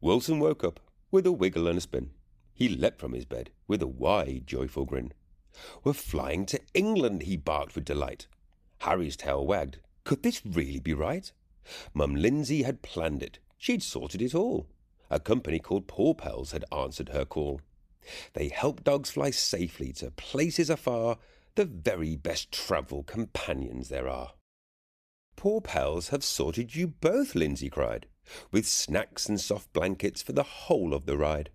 Wilson woke up with a wiggle and a spin. He leapt from his bed with a wide, joyful grin. "We're flying to England," he barked with delight. Harry's tail wagged. Could this really be right? Mum Lyndsey had planned it. She'd sorted it all. A company called Paw Pals had answered her call. They help dogs fly safely to places afar, the very best travel companions there are. "Paw Pals have sorted you both," Lyndsey cried, "with snacks and soft blankets for the whole of the ride.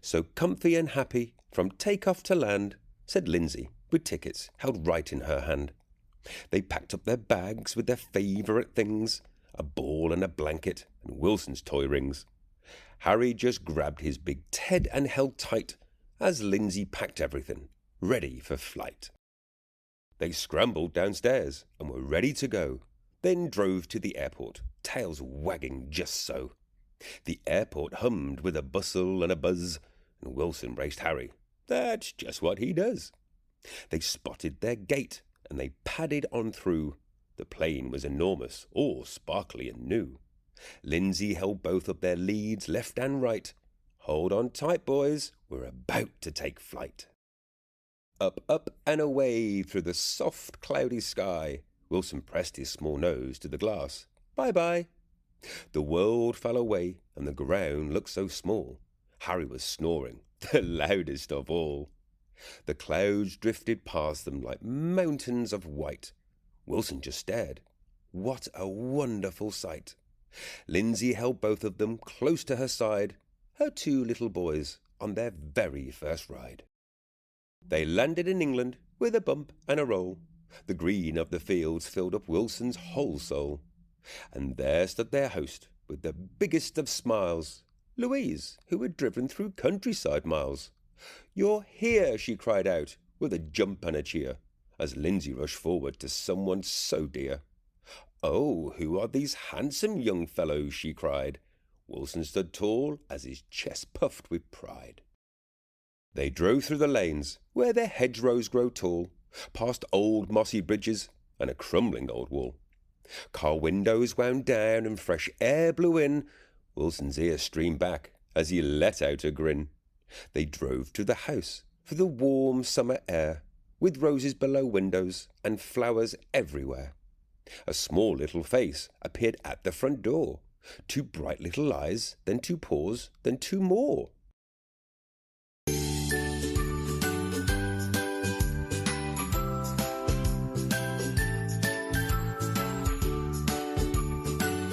So comfy and happy from take-off to land," said Lyndsey, with tickets held right in her hand. They packed up their bags with their favourite things, a ball and a blanket and Wilson's toy rings. Harry just grabbed his big Ted and held tight as Lyndsey packed everything, ready for flight. They scrambled downstairs and were ready to go, then drove to the airport, tails wagging just so. The airport hummed with a bustle and a buzz, and Wilson braced Harry. That's just what he does. They spotted their gate, and they padded on through. The plane was enormous, all sparkly and new. Lyndsey held both of their leads, left and right. "Hold on tight, boys, we're about to take flight." Up, up and away through the soft, cloudy sky. Wilson pressed his small nose to the glass. Bye-bye. The world fell away, and the ground looked so small. Harry was snoring, the loudest of all. The clouds drifted past them like mountains of white. Wilson just stared. What a wonderful sight! Lyndsey held both of them close to her side, her two little boys on their very first ride. They landed in England with a bump and a roll. The green of the fields filled up Wilson's whole soul. And there stood their host with the biggest of smiles, Louise, who had driven through countryside miles. "You're here," she cried out, with a jump and a cheer, as Lyndsey rushed forward to someone so dear. "Oh, who are these handsome young fellows?" she cried. Wilson stood tall as his chest puffed with pride. They drove through the lanes where their hedgerows grow tall, past old mossy bridges and a crumbling old wall. Car windows wound down and fresh air blew in. Wilson's ears streamed back as he let out a grin. They drove to the house for the warm summer air, with roses below windows and flowers everywhere. A small little face appeared at the front door. Two bright little eyes, then two paws, then two more.